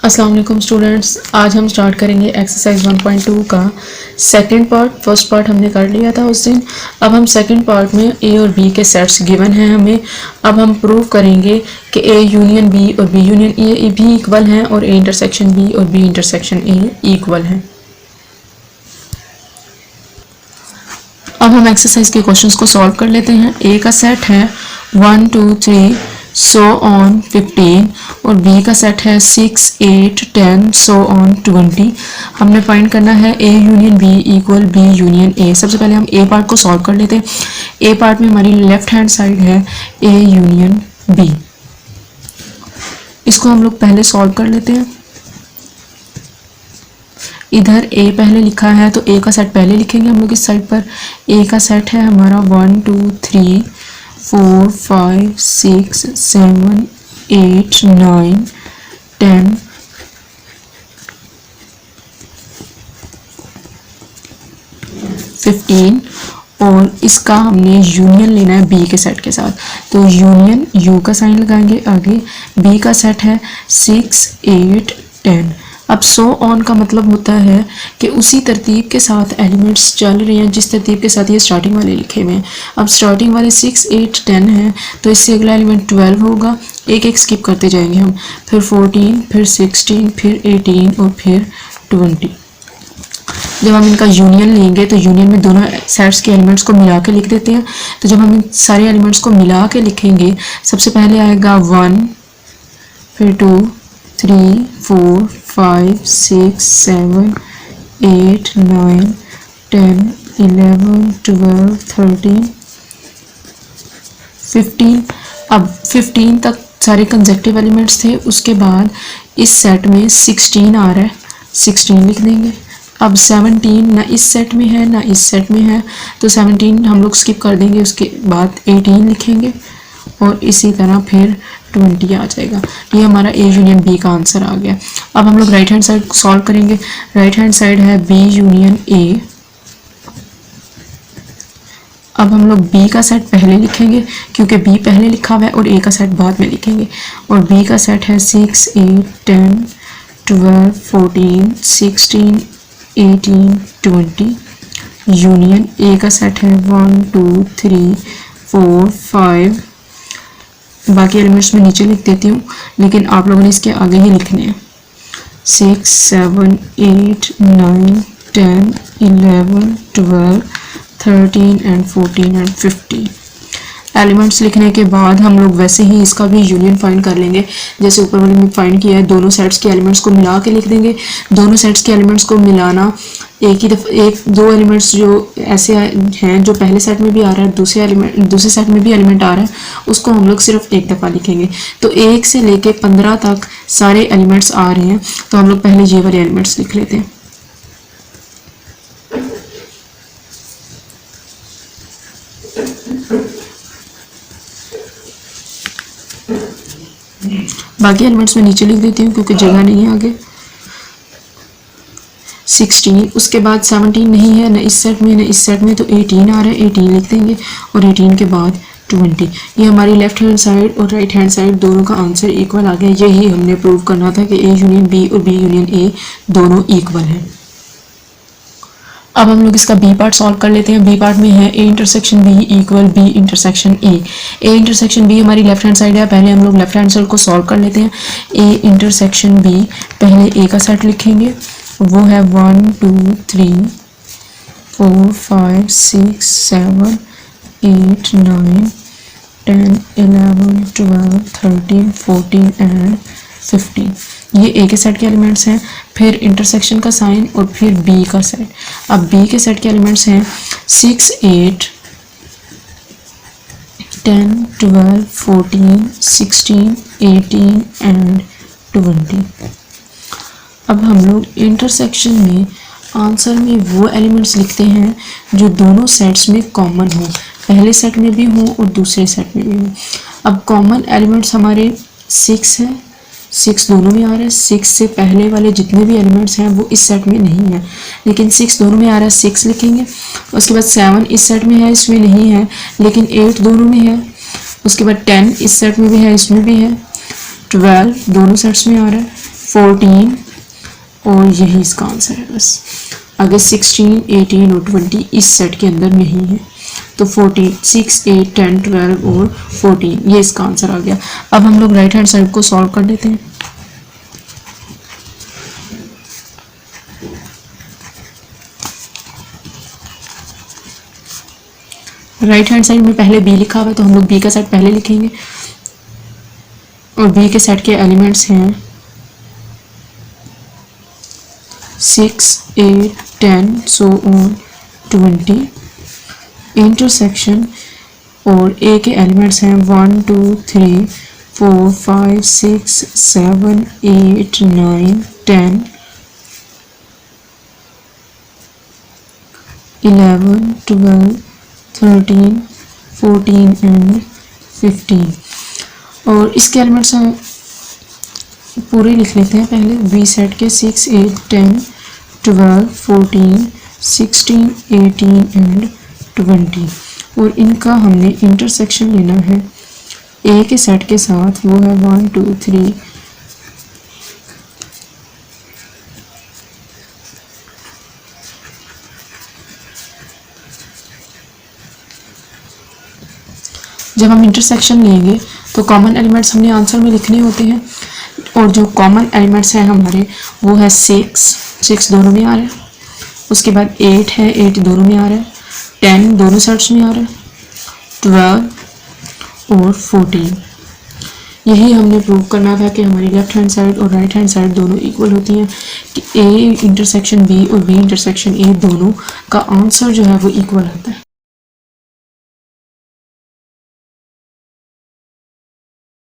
अस्सलाम वालेकुम स्टूडेंट्स, आज हम स्टार्ट करेंगे एक्सरसाइज 1.2 का सेकंड पार्ट। फर्स्ट पार्ट हमने कर लिया था उस दिन। अब हम सेकंड पार्ट में ए और बी के सेट्स गिवन हैं हमें। अब हम प्रूव करेंगे कि ए यूनियन बी और बी यूनियन ए भी इक्वल हैं और ए इंटरसेक्शन बी और बी इंटरसेक्शन ए इक्वल हैं। अब हम एक्सरसाइज के क्वेश्चंस को सॉल्व कर लेते हैं। ए का सेट है 1 2 3 सो ऑन 15 और बी का सेट है 6 8 10 सो ऑन 20। हमने फाइंड करना है A union B equal B union A. सबसे पहले हम ए पार्ट को सॉल्व कर लेते हैं। ए पार्ट में हमारी लेफ्ट हैंड साइड है ए यूनियन बी। इसको हम लोग पहले सॉल्व कर लेते हैं। इधर ए पहले लिखा है तो ए का सेट पहले लिखेंगे हम लोग इस साइड पर। ए का सेट है हमारा 1 2 3 4 5 6 7 8 9 10 15 और इसका हमने यूनियन लेना है बी के सेट के साथ। तो यूनियन यू का साइन लगाएंगे आगे। बी का सेट है 6 8 10। अब सो ऑन का मतलब होता है कि उसी तरतीब के साथ एलिमेंट्स चल रहे हैं जिस तरतीब के साथ ये स्टार्टिंग वाले लिखे हुए हैं। अब स्टार्टिंग वाले 6 8 10 हैं तो इससे अगला एलिमेंट 12 होगा। एक एक स्किप करते जाएंगे हम, फिर 14 फिर 16 फिर 18 और फिर 20। जब हम इनका यूनियन लेंगे तो यूनियन में दोनों सेट्स के एलिमेंट्स को मिला के लिख देते हैं। तो जब हम इन सारे एलिमेंट्स को मिला के लिखेंगे, सबसे पहले आएगा 1 फिर 2 3 4 5 6 7 8 9 10 11 12 13 15। अब 15 तक सारे कंसेक्टिव एलिमेंट्स थे। उसके बाद इस सेट में 16 आ रहा है, 16 लिख देंगे। अब 17 ना इस सेट में है ना इस सेट में है तो 17 हम लोग स्किप कर देंगे। उसके बाद 18 लिखेंगे और इसी तरह फिर 20 आ जाएगा। ये हमारा ए यूनियन बी का आंसर आ गया। अब हम लोग राइट हैंड साइड सॉल्व करेंगे। राइट हैंड साइड है बी यूनियन ए। अब हम लोग बी का सेट पहले लिखेंगे क्योंकि बी पहले लिखा हुआ है और ए का सेट बाद में लिखेंगे। और बी का सेट है 6 8 10 12 14 16 18 20। यूनियन ए का सेट है 1 2 3 4 5। बाकी एलिमेंट्स में नीचे लिख देती हूँ लेकिन आप लोगों ने इसके आगे ही लिखने हैं। 6 7 8 9 10 11 12 13 एंड 14 एंड 15। एलिमेंट्स लिखने के बाद हम लोग वैसे ही इसका भी यूनियन फाइंड कर लेंगे जैसे ऊपर वाले में फाइंड किया है। दोनों सेट्स के एलिमेंट्स को मिला के लिख देंगे। दोनों सेट्स के एलिमेंट्स को मिलाना एक ही दफ़ा, एक दो एलिमेंट्स जो ऐसे हैं जो पहले सेट में भी आ रहा है दूसरे सेट में भी एलिमेंट आ रहा है उसको हम लोग सिर्फ एक दफ़ा लिखेंगे। तो 1 से लेके 15 तक सारे एलिमेंट्स आ रहे हैं तो हम लोग पहले ये वाले एलिमेंट्स लिख लेते हैं। बाकी एलिमेंट्स में नीचे लिख देती हूँ क्योंकि जगह नहीं है आगे। 16, उसके बाद 17 नहीं है ना इस सेट में ना इस सेट में तो 18 आ रहा है, 18 लिख देंगे और 18 के बाद 20। ये हमारी लेफ्ट हैंड साइड और राइट हैंड साइड दोनों का आंसर इक्वल आ गया। यही हमने प्रूव करना था कि ए यूनियन बी और बी यूनियन ए दोनों इक्वल हैं। अब हम लोग इसका बी पार्ट सॉल्व कर लेते हैं। बी पार्ट में है A intersection B equal B intersection A. A intersection B हमारी लेफ्ट हैंड साइड है। पहले हम लोग लेफ्ट हैंड साइड को सॉल्व कर लेते हैं। ए इंटरसेक्शन बी, पहले ए का सेट लिखेंगे, वो है 1 2 3 4 5 6 7 8 9 10 11 12 13 14 एंड 15। ये ए के सेट के एलिमेंट्स हैं। फिर इंटरसेक्शन का साइन और फिर बी का सेट। अब बी के सेट के एलिमेंट्स हैं 6 8 10 12 14 16 18 एंड 20। अब हम लोग इंटरसेक्शन में आंसर में वो एलिमेंट्स लिखते हैं जो दोनों सेट्स में कॉमन हो, पहले सेट में भी हो और दूसरे सेट में भी हो। अब कॉमन एलिमेंट्स हमारे 6 है, 6 दोनों में आ रहा है। 6 से पहले वाले जितने भी एलिमेंट्स हैं वो इस सेट में नहीं है लेकिन 6 दोनों में आ रहा है, 6 लिखेंगे। उसके बाद 7 इस सेट में है, इसमें नहीं है लेकिन 8 दोनों में है। उसके बाद 10 इस सेट में भी है, इसमें भी है। 12 दोनों सेट्स में आ रहा है। 14 और यही इसका आंसर है बस। आगे 16, 18 और 20 इस सेट के अंदर नहीं है, तो 14, 6, 8, 10, 12 और 14 ये इसका आंसर आ गया। अब हम लोग राइट हैंड साइड को सॉल्व कर लेते हैं। राइट हैंड साइड में पहले बी लिखा हुआ है, तो हम लोग बी का सेट पहले लिखेंगे और बी के सेट के एलिमेंट्स हैं 6, 8, 10 so on 20 इंटरसेक्शन, और ए के एलिमेंट्स हैं 1, 2, 3, 4, 5, 6, 7, 8, 9, 10, 11, 12, 13, 14 एंड 15। और इसके एलिमेंट्स पूरे लिख लेते हैं पहले। बी सेट के 6, 8, 10, 12, 14, 16, 18 एंड 20, और इनका हमने इंटरसेक्शन लेना है ए के सेट के साथ, वो है 1, 2, 3, जब हम इंटरसेक्शन लेंगे तो कॉमन एलिमेंट्स हमने आंसर में लिखने होते हैं, और जो कॉमन एलिमेंट्स हैं हमारे वो है 6 दोनों में आ रहा है, उसके बाद 8 है, 8 दोनों में आ रहा है, 10 दोनों सेट्स में आ रहा है, 12 और 14। यही हमने प्रूव करना था कि हमारी लेफ्ट हैंड साइड और राइट हैंड साइड दोनों इक्वल होती हैं, कि ए इंटरसेक्शन बी और बी इंटरसेक्शन ए दोनों का आंसर जो है वो इक्वल आता है।